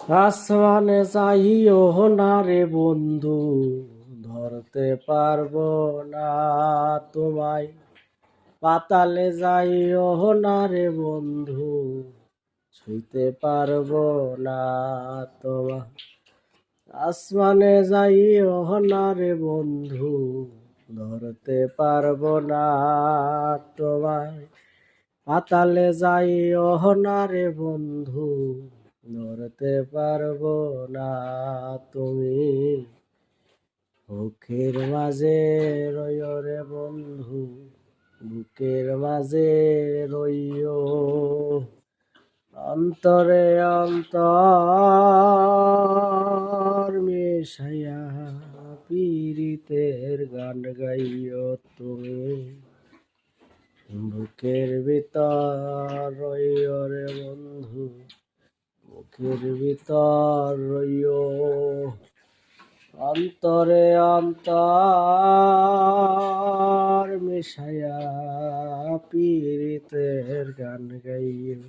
আসমানে চাহিও না রে বন্ধু, ধরতে পারবো না তোমায়। পাতালে যাইও না রে বন্ধু, ছুঁইতে পারবো না তোমায়। আসমানে যাইও না রে বন্ধু, ধরতে পারবো না তোমায়। পাতালে যাইও না রে বন্ধু, ধরতে পারবো না তুমি। বুকের মাঝে রইও রে বন্ধু, বুকের মাঝে রইও। অন্তরে অন্তর মিশাইয়া পীড়িতের গান গাইও তুমি। বুকের ভিতর রইও রে বন্ধু, বুকের ভিতর রইও। অন্তরে অন্তর মিশাইয়া পীড়িতের গান গাইও।